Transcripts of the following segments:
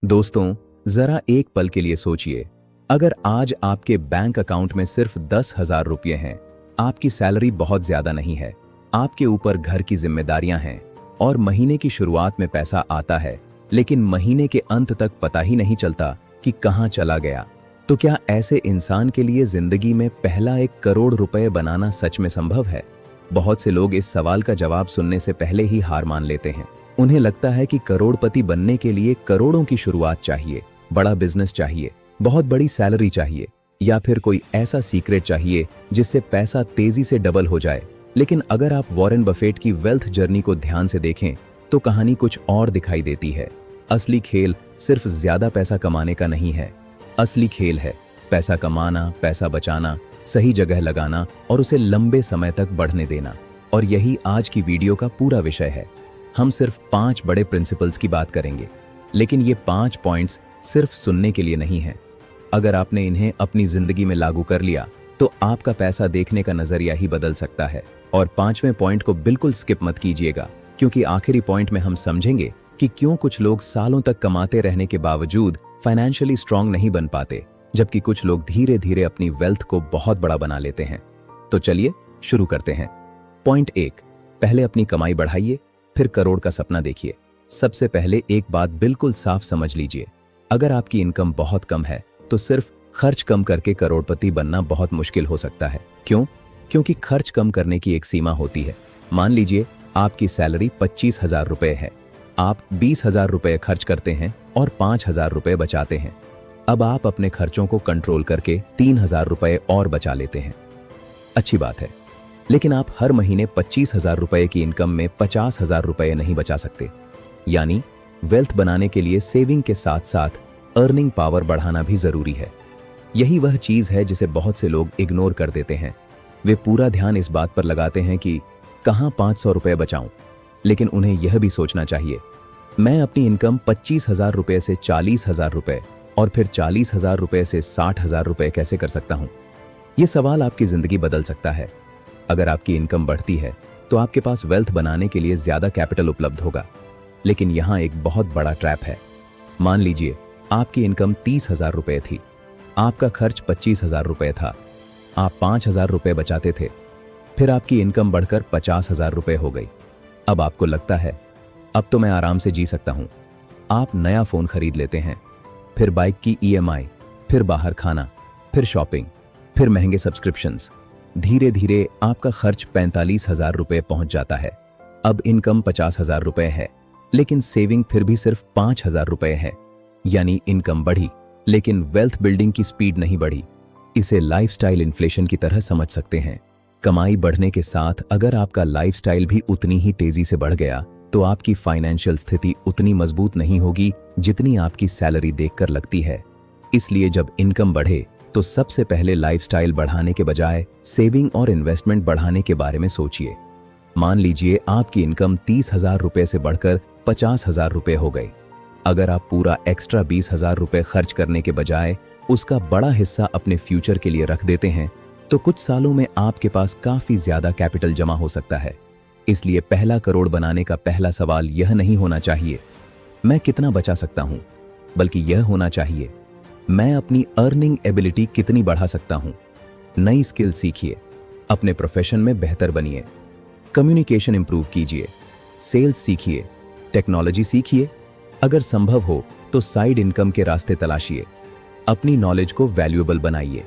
दोस्तों, जरा एक पल के लिए सोचिए, अगर आज आपके बैंक अकाउंट में सिर्फ 10,000 रुपये हैं, आपकी सैलरी बहुत ज्यादा नहीं है, आपके ऊपर घर की जिम्मेदारियां हैं और महीने की शुरुआत में पैसा आता है, लेकिन महीने के अंत तक पता ही नहीं चलता कि कहां चला गया, तो क्या ऐसे इंसान के लिए जिंदगी में पहला 1 करोड़ रुपए बनाना सच में संभव है? बहुत से लोग इस सवाल का जवाब सुनने से पहले ही हार मान लेते हैं। उन्हें लगता है कि करोड़पति बनने के लिए करोड़ों की शुरुआत चाहिए, बड़ा बिजनेस चाहिए, बहुत बड़ी सैलरी चाहिए या फिर कोई ऐसा सीक्रेट चाहिए जिससे पैसा तेजी से डबल हो जाए। लेकिन अगर आप वॉरेन बफेट की वेल्थ जर्नी को ध्यान से देखें तो कहानी कुछ और दिखाई देती है। असली खेल सिर्फ ज्यादा पैसा कमाने का नहीं है, असली खेल है पैसा कमाना, पैसा बचाना, सही जगह लगाना और उसे लंबे समय तक बढ़ने देना। और यही आज की वीडियो का पूरा विषय है। हम सिर्फ 5 बड़े प्रिंसिपल्स की बात करेंगे, लेकिन ये 5 पॉइंट्स सिर्फ सुनने के लिए नहीं हैं। अगर आपने इन्हें अपनी जिंदगी में लागू कर लिया तो आपका पैसा देखने का नजरिया ही बदल सकता है। और 5वें पॉइंट को बिल्कुल स्किप मत कीजिएगा, क्योंकि आखिरी पॉइंट में हम समझेंगे कि क्यों कुछ लोग सालों तक कमाते रहने के बावजूद फाइनेंशियली स्ट्रांग नहीं बन पाते, जबकि कुछ लोग धीरे धीरे अपनी वेल्थ को बहुत बड़ा बना लेते हैं। तो चलिए शुरू करते हैं। पॉइंट 1, पहले अपनी कमाई बढ़ाइए, फिर करोड़ का सपना देखिए। सबसे पहले एक बात बिल्कुल साफ समझ लीजिए, अगर आपकी इनकम बहुत कम है तो सिर्फ खर्च कम करके करोड़पति बनना बहुत मुश्किल हो सकता है। क्यों? क्योंकि खर्च कम करने की एक सीमा होती है। मान लीजिए आपकी सैलरी 25,000 रुपए है, आप 20,000 रुपए खर्च करते हैं और 5,000 रुपए बचाते हैं। अब आप अपने खर्चों को कंट्रोल करके 3,000 रुपए और बचा लेते हैं। अच्छी बात है, लेकिन आप हर महीने 25,000 रुपए की इनकम में 50,000 रुपए नहीं बचा सकते। यानी वेल्थ बनाने के लिए सेविंग के साथ साथ अर्निंग पावर बढ़ाना भी जरूरी है। यही वह चीज है जिसे बहुत से लोग इग्नोर कर देते हैं। वे पूरा ध्यान इस बात पर लगाते हैं कि कहां 500 रुपए बचाऊं, लेकिन उन्हें यह भी सोचना चाहिए, मैं अपनी इनकम 25,000 रुपए से 40,000 रुपए और फिर 40,000 रुपए से 60,000 रुपए कैसे कर सकता हूं? यह सवाल आपकी जिंदगी बदल सकता है। अगर आपकी इनकम बढ़ती है तो आपके पास वेल्थ बनाने के लिए ज्यादा कैपिटल उपलब्ध होगा, लेकिन यहां एक बहुत बड़ा ट्रैप है। मान लीजिए आपकी इनकम 30,000 रुपए थी, आपका खर्च 25,000 रुपए था, आप 5,000 रुपए बचाते थे, फिर आपकी इनकम बढ़कर 50,000 रुपए हो गई। अब आपको लगता है अब तो मैं आराम से जी सकता हूं। आप नया फोन खरीद लेते हैं, फिर बाइक की EMI, फिर बाहर खाना, फिर शॉपिंग, फिर महंगे सब्सक्रिप्शंस। धीरे धीरे आपका खर्च 45,000 रुपए पहुंच जाता है। अब इनकम 50,000 रुपए है, लेकिन सेविंग फिर भी सिर्फ 5,000 रुपए है। यानी इनकम बढ़ी, लेकिन वेल्थ बिल्डिंग की स्पीड नहीं बढ़ी। इसे लाइफस्टाइल इन्फ्लेशन की तरह समझ सकते हैं। कमाई बढ़ने के साथ अगर आपका लाइफस्टाइल भी उतनी ही तेजी से बढ़ गया तो आपकी फाइनेंशियल स्थिति उतनी मजबूत नहीं होगी जितनी आपकी सैलरी देखकर लगती है। इसलिए जब इनकम बढ़े तो सबसे पहले लाइफस्टाइल बढ़ाने के बजाय सेविंग और इन्वेस्टमेंट बढ़ाने के बारे में सोचिए। मान लीजिए आपकी इनकम 30,000 रुपए से बढ़कर 50,000 रुपए हो गई। अगर आप पूरा एक्स्ट्रा 20,000 रुपए खर्च करने के बजाय उसका बड़ा हिस्सा अपने फ्यूचर के लिए रख देते हैं तो कुछ सालों में आपके पास काफी ज्यादा कैपिटल जमा हो सकता है। इसलिए पहला करोड़ बनाने का पहला सवाल यह नहीं होना चाहिए मैं कितना बचा सकता हूं, बल्कि यह होना चाहिए मैं अपनी अर्निंग एबिलिटी कितनी बढ़ा सकता हूं। नई स्किल सीखिए, अपने प्रोफेशन में बेहतर बनिए, कम्युनिकेशन इंप्रूव कीजिए, सेल्स सीखिए, टेक्नोलॉजी सीखिए। अगर संभव हो तो साइड इनकम के रास्ते तलाशिए, अपनी नॉलेज को वैल्यूएबल बनाइए,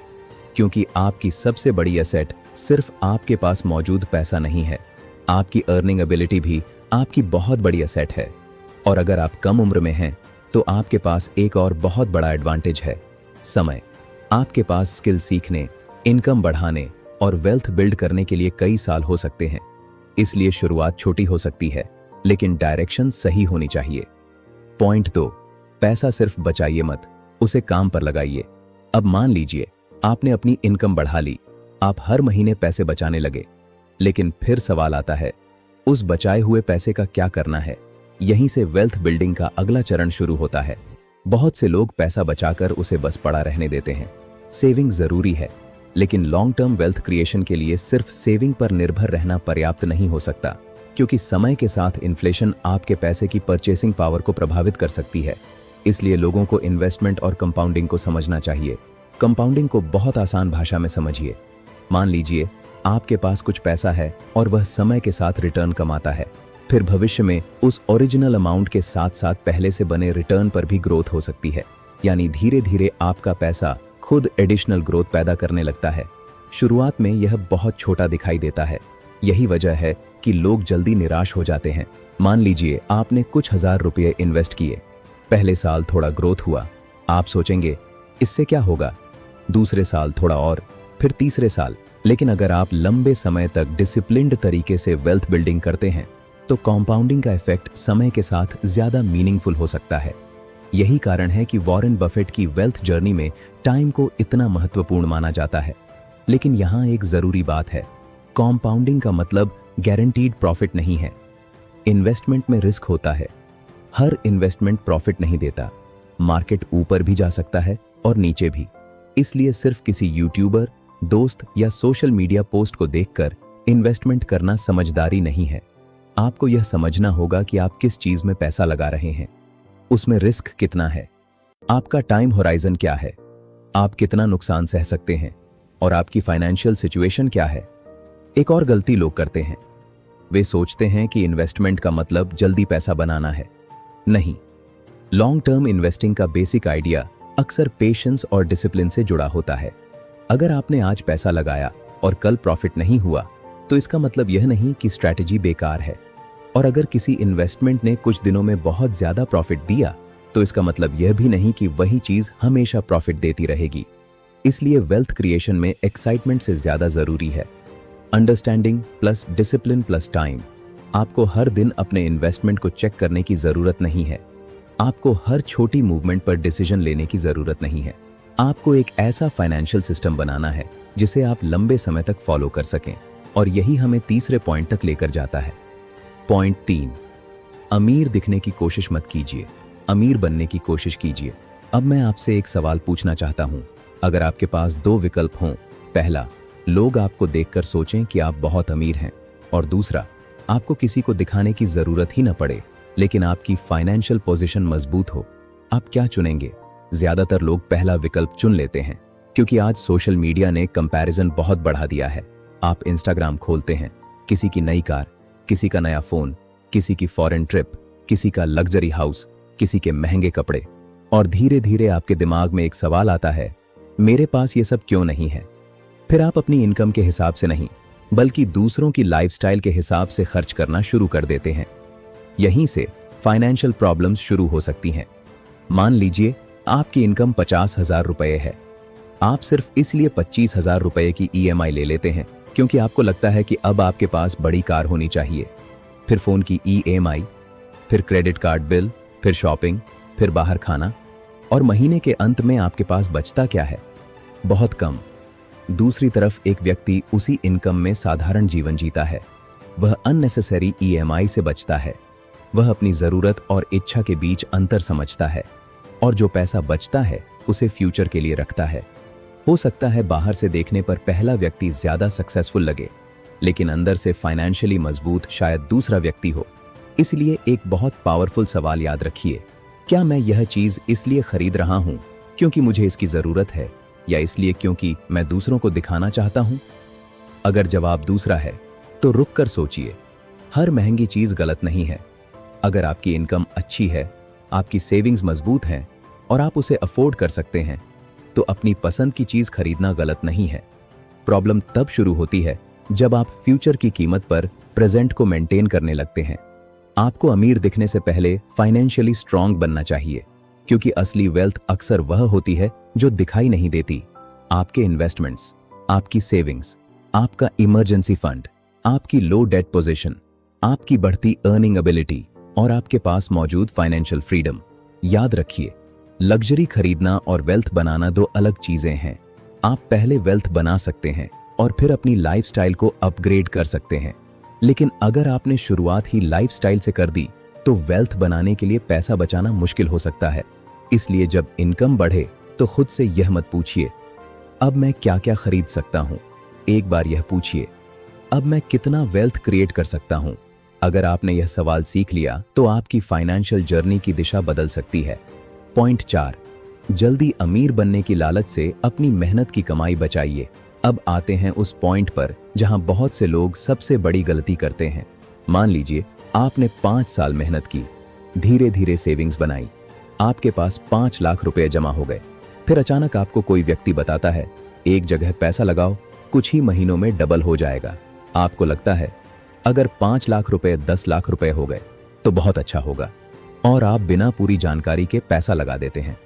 क्योंकि आपकी सबसे बड़ी एसेट सिर्फ आपके पास मौजूद पैसा नहीं है, आपकी अर्निंग एबिलिटी भी आपकी बहुत बड़ी एसेट है। और अगर आप कम उम्र में हैं तो आपके पास एक और बहुत बड़ा एडवांटेज है, समय। आपके पास स्किल सीखने, इनकम बढ़ाने और वेल्थ बिल्ड करने के लिए कई साल हो सकते हैं। इसलिए शुरुआत छोटी हो सकती है, लेकिन डायरेक्शन सही होनी चाहिए। पॉइंट 2, पैसा सिर्फ बचाइए मत, उसे काम पर लगाइए। अब मान लीजिए आपने अपनी इनकम बढ़ा ली, आप हर महीने पैसे बचाने लगे, लेकिन फिर सवाल आता है उस बचाए हुए पैसे का क्या करना है? यहीं से वेल्थ बिल्डिंग का अगला चरण शुरू होता है। बहुत से लोग पैसा बचाकर उसे बस पड़ा रहने देते हैं। सेविंग जरूरी है, लेकिन लॉन्ग टर्म वेल्थ क्रिएशन के लिए सिर्फ सेविंग पर निर्भर रहना पर्याप्त नहीं हो सकता, क्योंकि समय के साथ इन्फ्लेशन आपके पैसे की परचेसिंग पावर को प्रभावित कर सकती है। इसलिए लोगों को इन्वेस्टमेंट और कंपाउंडिंग को समझना चाहिए। कंपाउंडिंग को बहुत आसान भाषा में समझिए। मान लीजिए आपके पास कुछ पैसा है और वह समय के साथ रिटर्न कमाता है, फिर भविष्य में उस ओरिजिनल अमाउंट के साथ साथ पहले से बने रिटर्न पर भी ग्रोथ हो सकती है। यानी धीरे धीरे आपका पैसा खुद एडिशनल ग्रोथ पैदा करने लगता है। शुरुआत में यह बहुत छोटा दिखाई देता है। यही वजह है कि लोग जल्दी निराश हो जाते हैं। मान लीजिए आपने कुछ हजार रुपये इन्वेस्ट किए। पहले साल थोड़ा ग्रोथ हुआ, आप सोचेंगे इससे क्या होगा। दूसरे साल थोड़ा और, फिर तीसरे साल। लेकिन अगर आप लंबे समय तक डिसिप्लिन्ड तरीके से वेल्थ बिल्डिंग करते हैं तो कॉम्पाउंडिंग का इफेक्ट समय के साथ ज्यादा मीनिंगफुल हो सकता है। यही कारण है कि वॉरेन बफेट की वेल्थ जर्नी में टाइम को इतना महत्वपूर्ण माना जाता है। लेकिन यहाँ एक जरूरी बात है, कॉम्पाउंडिंग का मतलब गारंटीड प्रॉफिट नहीं है। इन्वेस्टमेंट में रिस्क होता है। हर इन्वेस्टमेंट प्रॉफिट नहीं देता। मार्केट ऊपर भी जा सकता है और नीचे भी। इसलिए सिर्फ किसी यूट्यूबर, दोस्त या सोशल मीडिया पोस्ट को देखकर इन्वेस्टमेंट करना समझदारी नहीं है। आपको यह समझना होगा कि आप किस चीज में पैसा लगा रहे हैं, उसमें रिस्क कितना है, आपका टाइम होराइजन क्या है, आप कितना नुकसान सह सकते हैं और आपकी फाइनेंशियल सिचुएशन क्या है। एक और गलती लोग करते हैं, वे सोचते हैं कि इन्वेस्टमेंट का मतलब जल्दी पैसा बनाना है। नहीं, लॉन्ग टर्म इन्वेस्टिंग का बेसिक आइडिया अक्सर पेशेंस और डिसिप्लिन से जुड़ा होता है। अगर आपने आज पैसा लगाया और कल प्रॉफिट नहीं हुआ तो इसका मतलब यह नहीं कि स्ट्रैटेजी बेकार है। और अगर किसी इन्वेस्टमेंट ने कुछ दिनों में बहुत ज्यादा प्रॉफिट दिया तो इसका मतलब यह भी नहीं कि वही चीज हमेशा प्रॉफिट देती रहेगी। इसलिए वेल्थ क्रिएशन में एक्साइटमेंट से ज्यादा जरूरी है understanding plus discipline plus time. आपको हर दिन अपने इन्वेस्टमेंट को चेक करने की जरूरत नहीं है। आपको हर छोटी मूवमेंट पर डिसीजन लेने की जरूरत नहीं है। आपको एक ऐसा फाइनेंशियल सिस्टम बनाना है जिसे आप लंबे समय तक फॉलो कर सकें। और यही हमें तीसरे पॉइंट तक लेकर जाता है। पॉइंट 3, अमीर दिखने की कोशिश मत कीजिए, अमीर बनने की कोशिश कीजिए। अब मैं आपसे एक सवाल पूछना चाहता हूं। अगर आपके पास 2 विकल्प हों, पहला, लोग आपको देखकर सोचें कि आप बहुत अमीर हैं, और दूसरा, आपको किसी को दिखाने की जरूरत ही न पड़े लेकिन आपकी फाइनेंशियल पोजीशन मजबूत हो, आप क्या चुनेंगे? ज्यादातर लोग पहला विकल्प चुन लेते हैं क्योंकि आज सोशल मीडिया ने कंपैरिजन बहुत बढ़ा दिया है। आप इंस्टाग्राम खोलते हैं, किसी की नई कार, किसी का नया फोन, किसी की फॉरेन ट्रिप, किसी का लग्जरी हाउस, किसी के महंगे कपड़े, और धीरे धीरे आपके दिमाग में एक सवाल आता है, मेरे पास ये सब क्यों नहीं है? फिर आप अपनी इनकम के हिसाब से नहीं बल्कि दूसरों की लाइफस्टाइल के हिसाब से खर्च करना शुरू कर देते हैं। यहीं से फाइनेंशियल प्रॉब्लम्स शुरू हो सकती हैं। मान लीजिए आपकी इनकम 50,000 रुपए है। आप सिर्फ इसलिए 25,000 रुपए की EMI ले लेते हैं क्योंकि आपको लगता है कि अब आपके पास बड़ी कार होनी चाहिए। फिर फोन की EMI, फिर क्रेडिट कार्ड बिल, फिर शॉपिंग, फिर बाहर खाना, और महीने के अंत में आपके पास बचता क्या है? बहुत कम। दूसरी तरफ एक व्यक्ति उसी इनकम में साधारण जीवन जीता है। वह अननेसेसरी EMI से बचता है। वह अपनी जरूरत और इच्छा के बीच अंतर समझता है और जो पैसा बचता है उसे फ्यूचर के लिए रखता है। हो सकता है बाहर से देखने पर पहला व्यक्ति ज्यादा सक्सेसफुल लगे लेकिन अंदर से फाइनेंशियली मजबूत शायद दूसरा व्यक्ति हो। इसलिए एक बहुत पावरफुल सवाल याद रखिए, क्या मैं यह चीज इसलिए खरीद रहा हूं क्योंकि मुझे इसकी जरूरत है या इसलिए क्योंकि मैं दूसरों को दिखाना चाहता हूं? अगर जवाब दूसरा है तो रुक कर सोचिए। हर महंगी चीज गलत नहीं है। अगर आपकी इनकम अच्छी है, आपकी सेविंग्स मजबूत हैं और आप उसे अफोर्ड कर सकते हैं तो अपनी पसंद की चीज खरीदना गलत नहीं है। प्रॉब्लम तब शुरू होती है जब आप फ्यूचर की कीमत पर प्रेजेंट को मेंटेन करने लगते हैं। आपको अमीर दिखने से पहले फाइनेंशियली स्ट्रांग बनना चाहिए क्योंकि असली वेल्थ अक्सर वह होती है जो दिखाई नहीं देती। आपके इन्वेस्टमेंट्स, आपकी सेविंग्स, आपका इमरजेंसी फंड, आपकी लो डेट पोजीशन, आपकी बढ़ती अर्निंग एबिलिटी और आपके पास मौजूद फाइनेंशियल फ्रीडम। याद रखिए, लग्जरी खरीदना और वेल्थ बनाना 2 अलग चीजें हैं। आप पहले वेल्थ बना सकते हैं और फिर अपनी लाइफस्टाइल को अपग्रेड कर सकते हैं। लेकिन अगर आपने शुरुआत ही लाइफस्टाइल से कर दी तो वेल्थ बनाने के लिए पैसा बचाना मुश्किल हो सकता है। इसलिए जब इनकम बढ़े तो खुद से यह मत पूछिए, अब मैं क्या क्या खरीद सकता हूं। एक बार यह पूछिए, अब मैं कितना वेल्थ क्रिएट कर सकता हूं। अगर आपने यह सवाल सीख लिया तो आपकी फाइनेंशियल जर्नी की दिशा बदल सकती है। पॉइंट 4, जल्दी अमीर बनने की लालच से अपनी मेहनत की कमाई बचाइए। अब आते हैं उस पॉइंट पर जहां बहुत से लोग सबसे बड़ी गलती करते हैं। मान लीजिए आपने 5 साल मेहनत की, धीरे धीरे सेविंग्स बनाई, आपके पास 5 लाख रुपए जमा हो गए। फिर अचानक आपको कोई व्यक्ति बताता है, एक जगह पैसा लगाओ, कुछ ही महीनों में डबल हो जाएगा। आपको लगता है अगर 5 लाख रुपए 10 लाख रुपए हो गए तो बहुत अच्छा होगा, और आप बिना पूरी जानकारी के पैसा लगा देते हैं।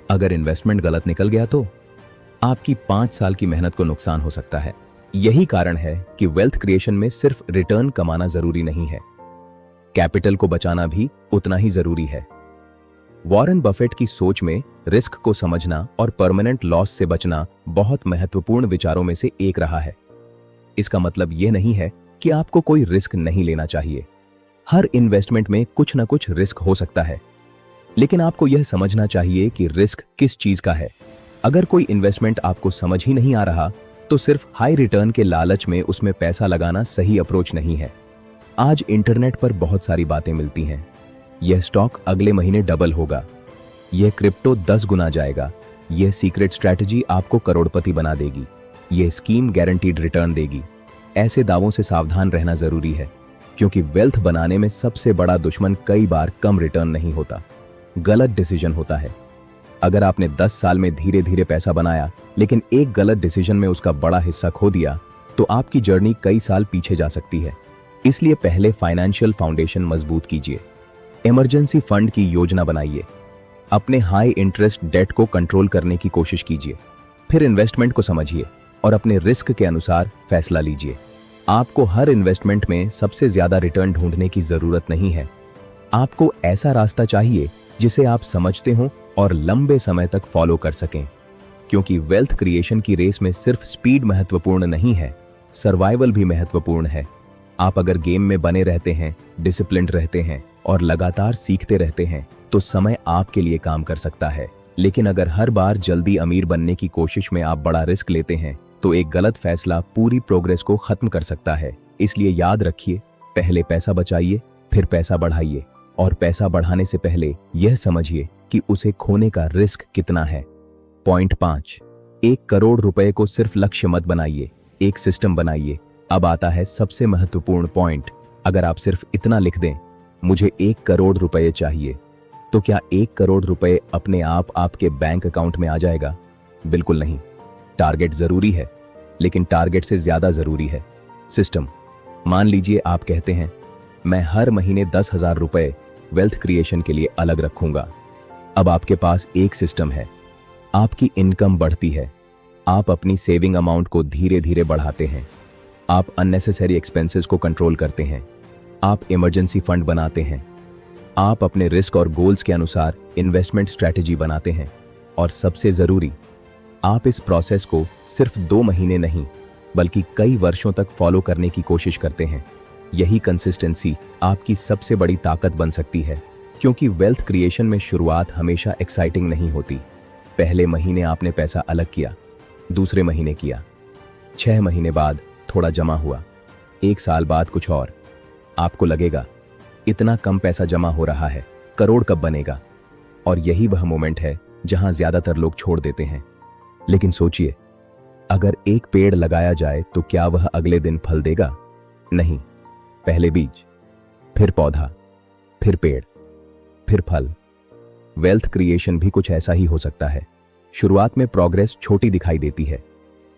अगर इन्वेस्टमेंट गलत निकल गया तो आपकी 5 साल की मेहनत को नुकसान हो सकता है। यही कारण है कि वेल्थ क्रिएशन में सिर्फ रिटर्न कमाना जरूरी नहीं है, कैपिटल को बचाना भी उतना ही जरूरी है। वॉरेन बफेट की सोच में रिस्क को समझना और परमानेंट लॉस से बचना बहुत महत्वपूर्ण विचारों में से एक रहा है। इसका मतलब यह नहीं है कि आपको कोई रिस्क नहीं लेना चाहिए। हर इन्वेस्टमेंट में कुछ ना कुछ रिस्क हो सकता है, लेकिन आपको यह समझना चाहिए कि रिस्क किस चीज का है। अगर कोई इन्वेस्टमेंट आपको समझ ही नहीं आ रहा तो सिर्फ हाई रिटर्न के लालच में उसमें पैसा लगाना सही अप्रोच नहीं है। आज इंटरनेट पर बहुत सारी बातें मिलती हैं। यह स्टॉक अगले महीने डबल होगा, यह क्रिप्टो 10 गुना जाएगा, यह सीक्रेट स्ट्रैटेजी आपको करोड़पति बना देगी, यह स्कीम गारंटीड रिटर्न देगी। ऐसे दावों से सावधान रहना जरूरी है, क्योंकि वेल्थ बनाने में सबसे बड़ा दुश्मन कई बार कम रिटर्न नहीं होता, गलत डिसीजन होता है। अगर आपने 10 साल में धीरे धीरे पैसा बनाया लेकिन एक गलत डिसीजन में उसका बड़ा हिस्सा खो दिया तो आपकी जर्नी कई साल पीछे जा सकती है। इसलिए पहले फाइनेंशियल फाउंडेशन मजबूत कीजिए, इमरजेंसी फंड की योजना बनाइए, अपने हाई इंटरेस्ट डेट को कंट्रोल करने की कोशिश कीजिए, फिर इन्वेस्टमेंट को समझिए और अपने रिस्क के अनुसार फैसला लीजिए। आपको हर इन्वेस्टमेंट में सबसे ज्यादा रिटर्न ढूंढने की जरूरत नहीं है। आपको ऐसा रास्ता चाहिए जिसे आप समझते हो और लंबे समय तक फॉलो कर सकें, क्योंकि वेल्थ क्रिएशन की रेस में सिर्फ स्पीड महत्वपूर्ण नहीं है, सर्वाइवल भी महत्वपूर्ण है। आप अगर गेम में बने रहते हैं, डिसिप्लिन्ड रहते हैं और लगातार सीखते रहते हैं तो समय आपके लिए काम कर सकता है। लेकिन अगर हर बार जल्दी अमीर बनने की कोशिश में आप बड़ा रिस्क लेते हैं तो एक गलत फैसला पूरी प्रोग्रेस को खत्म कर सकता है। इसलिए याद रखिए, पहले पैसा बचाइए, फिर पैसा बढ़ाइए, और पैसा बढ़ाने से पहले यह समझिए कि उसे खोने का रिस्क कितना है। पॉइंट 5, 1 करोड़ रुपए को सिर्फ लक्ष्य मत बनाइए, एक सिस्टम बनाइए। अब आता है सबसे महत्वपूर्ण पॉइंट। अगर आप सिर्फ इतना लिख दें, मुझे 1 करोड़ रुपए चाहिए, तो क्या 1 करोड़ रुपए अपने आप आपके बैंक अकाउंट में आ जाएगा? बिल्कुल नहीं। टारगेट जरूरी है, लेकिन टारगेट से ज्यादा जरूरी है सिस्टम। मान लीजिए आप कहते हैं, मैं हर महीने 10,000 रुपए वेल्थ क्रिएशन के लिए अलग रखूंगा। अब आपके पास एक सिस्टम है, आपकी इनकम बढ़ती है, आप अपनी सेविंग अमाउंट को धीरे धीरे बढ़ाते हैं, आप अननेसेसरी एक्सपेंसेस को कंट्रोल करते हैं, आप इमरजेंसी फंड बनाते हैं, आप अपने रिस्क और गोल्स के अनुसार इन्वेस्टमेंट स्ट्रैटेजी बनाते हैं, और सबसे जरूरी, आप इस प्रोसेस को सिर्फ 2 महीने नहीं बल्कि कई वर्षों तक फॉलो करने की कोशिश करते हैं। यही कंसिस्टेंसी आपकी सबसे बड़ी ताकत बन सकती है, क्योंकि वेल्थ क्रिएशन में शुरुआत हमेशा एक्साइटिंग नहीं होती। पहले महीने आपने पैसा अलग किया, दूसरे महीने किया, 6 महीने बाद थोड़ा जमा हुआ, 1 साल बाद कुछ और। आपको लगेगा इतना कम पैसा जमा हो रहा है, करोड़ कब बनेगा? और यही वह मोमेंट है जहां ज्यादातर लोग छोड़ देते हैं। लेकिन सोचिए, अगर एक पेड़ लगाया जाए तो क्या वह अगले दिन फल देगा? नहीं, पहले बीज, फिर पौधा, फिर पेड़, फिर फल। वेल्थ क्रिएशन भी कुछ ऐसा ही हो सकता है। शुरुआत में प्रोग्रेस छोटी दिखाई देती है,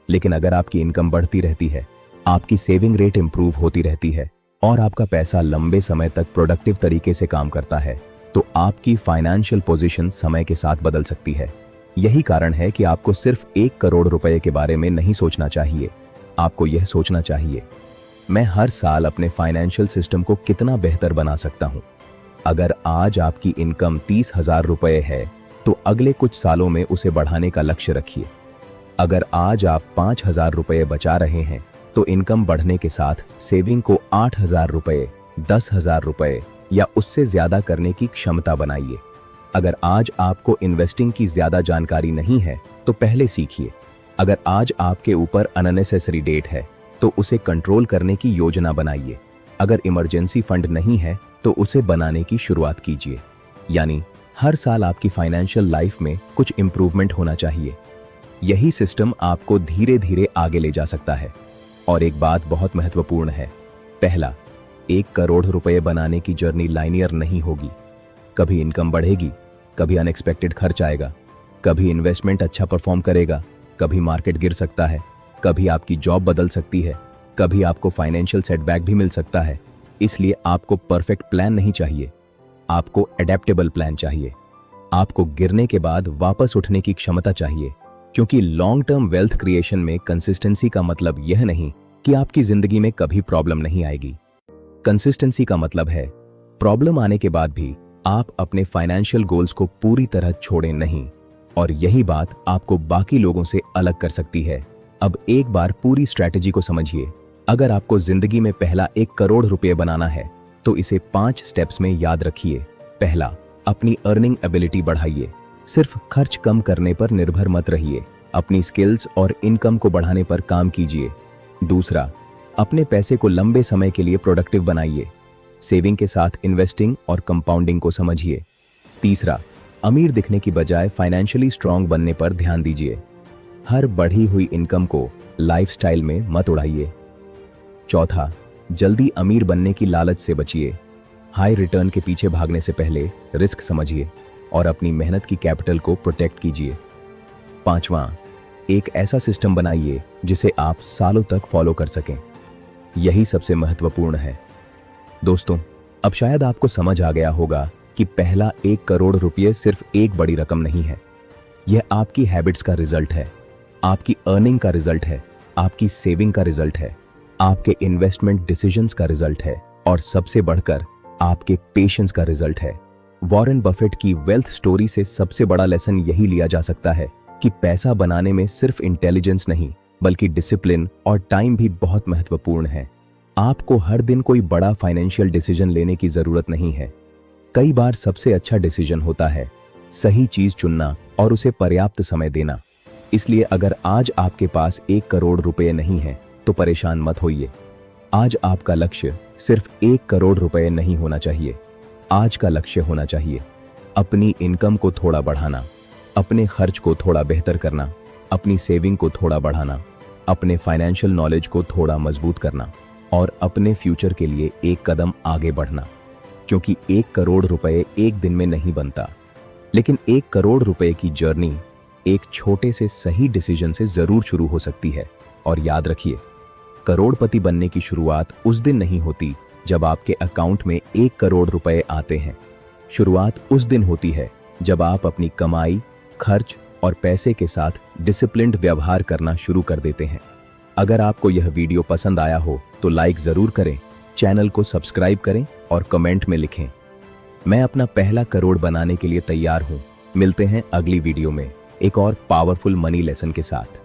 लेकिन अगर आपकी इनकम बढ़ती रहती है, आपकी सेविंग रेट इंप्रूव होती रहती है और आपका पैसा लंबे समय तक प्रोडक्टिव तरीके से काम करता है, तो आपकी फाइनेंशियल पोजीशन समय के साथ बदल सकती है। यही कारण है कि आपको सिर्फ 1 करोड़ रुपए के बारे में नहीं सोचना चाहिए। आपको यह सोचना चाहिए, मैं हर साल अपने फाइनेंशियल सिस्टम को कितना बेहतर बना सकता हूं। अगर आज आपकी इनकम 30,000 रुपए है तो अगले कुछ सालों में उसे बढ़ाने का लक्ष्य रखिए। अगर आज आप 5,000 रुपए बचा रहे हैं तो इनकम बढ़ने के साथ सेविंग को 8,000 रुपए, 10,000 रुपए या उससे ज्यादा करने की क्षमता बनाइए। अगर आज आपको इन्वेस्टिंग की ज्यादा जानकारी नहीं है तो पहले सीखिए। अगर आज आपके ऊपर अननेसेसरी डेट है तो उसे कंट्रोल करने की योजना बनाइए। अगर इमरजेंसी फंड नहीं है तो उसे बनाने की शुरुआत कीजिए। यानी हर साल आपकी फाइनेंशियल लाइफ में कुछ इंप्रूवमेंट होना चाहिए। यही सिस्टम आपको धीरे धीरे आगे ले जा सकता है। और एक बात बहुत महत्वपूर्ण है, पहला, 1 करोड़ रुपए बनाने की जर्नी लाइनियर नहीं होगी। कभी इनकम बढ़ेगी, कभी अनएक्सपेक्टेड खर्च आएगा, कभी इन्वेस्टमेंट अच्छा परफॉर्म करेगा, कभी मार्केट गिर सकता है, कभी आपकी जॉब बदल सकती है, कभी आपको फाइनेंशियल सेटबैक भी मिल सकता है। इसलिए आपको परफेक्ट प्लान नहीं चाहिए, आपको एडेप्टेबल प्लान चाहिए। आपको गिरने के बाद वापस उठने की क्षमता चाहिए, क्योंकि लॉन्ग टर्म वेल्थ क्रिएशन में कंसिस्टेंसी का मतलब यह नहीं कि आपकी जिंदगी में कभी प्रॉब्लम नहीं आएगी। कंसिस्टेंसी का मतलब है प्रॉब्लम आने के बाद भी आप अपने फाइनेंशियल गोल्स को पूरी तरह छोड़ें नहीं। और यही बात आपको बाकी लोगों से अलग कर सकती है। अब एक बार पूरी स्ट्रैटेजी को समझिए। अगर आपको जिंदगी में पहला 1 करोड़ रुपए बनाना है तो इसे 5 स्टेप्स में याद रखिए। पहला, अपनी अर्निंग एबिलिटी बढ़ाइए। सिर्फ खर्च कम करने पर निर्भर मत रहिए, अपनी स्किल्स और इनकम को बढ़ाने पर काम कीजिए। दूसरा, अपने पैसे को लंबे समय के लिए प्रोडक्टिव बनाइए। सेविंग के साथ इन्वेस्टिंग और कंपाउंडिंग को समझिए। तीसरा, अमीर दिखने की बजाय फाइनेंशियली स्ट्रांग बनने पर ध्यान दीजिए। हर बढ़ी हुई इनकम को लाइफस्टाइल में मत उड़ाइए। चौथा, जल्दी अमीर बनने की लालच से बचिए। हाई रिटर्न के पीछे भागने से पहले रिस्क समझिए और अपनी मेहनत की कैपिटल को प्रोटेक्ट कीजिए। पांचवां, एक ऐसा सिस्टम बनाइए जिसे आप सालों तक फॉलो कर सकें। यही सबसे महत्वपूर्ण है। दोस्तों, अब शायद आपको समझ आ गया होगा कि पहला 1 करोड़ रुपये सिर्फ एक बड़ी रकम नहीं है। यह आपकी हैबिट्स का रिजल्ट है, आपकी अर्निंग का रिजल्ट है, आपकी सेविंग का रिजल्ट है, आपके इन्वेस्टमेंट डिसीजंस का रिजल्ट है और सबसे बढ़कर आपके पेशेंस का रिजल्ट है। वॉरेन बफेट की वेल्थ स्टोरी से सबसे बड़ा लेसन यही लिया जा सकता है कि पैसा बनाने में सिर्फ इंटेलिजेंस नहीं बल्कि डिसिप्लिन और टाइम भी बहुत महत्वपूर्ण है। आपको हर दिन कोई बड़ा फाइनेंशियल डिसीजन लेने की जरूरत नहीं है। कई बार सबसे अच्छा डिसीजन होता है सही चीज चुनना और उसे पर्याप्त समय देना। इसलिए अगर आज आपके पास 1 करोड़ रुपए नहीं है तो परेशान मत होइए। आज आपका लक्ष्य सिर्फ 1 करोड़ रुपए नहीं होना चाहिए। आज का लक्ष्य होना चाहिए अपनी इनकम को थोड़ा बढ़ाना, अपने खर्च को थोड़ा बेहतर करना, अपनी सेविंग को थोड़ा बढ़ाना, अपने फाइनेंशियल नॉलेज को थोड़ा मजबूत करना और अपने फ्यूचर के लिए एक कदम आगे बढ़ना। क्योंकि 1 करोड़ रुपए एक दिन में नहीं बनता, लेकिन 1 करोड़ रुपए की जर्नी एक छोटे से सही डिसीजन से जरूर शुरू हो सकती है। और याद रखिए, करोड़पति बनने की शुरुआत उस दिन नहीं होती जब आपके अकाउंट में 1 करोड़ रुपए आते हैं। शुरुआत उस दिन होती है जब आप अपनी कमाई, खर्च और पैसे के साथ डिसिप्लिन्ड व्यवहार करना शुरू कर देते हैं। अगर आपको यह वीडियो पसंद आया हो तो लाइक जरूर करें, चैनल को सब्सक्राइब करें और कमेंट में लिखें, मैं अपना पहला करोड़ बनाने के लिए तैयार हूं। मिलते हैं अगली वीडियो में एक और पावरफुल मनी लेसन के साथ।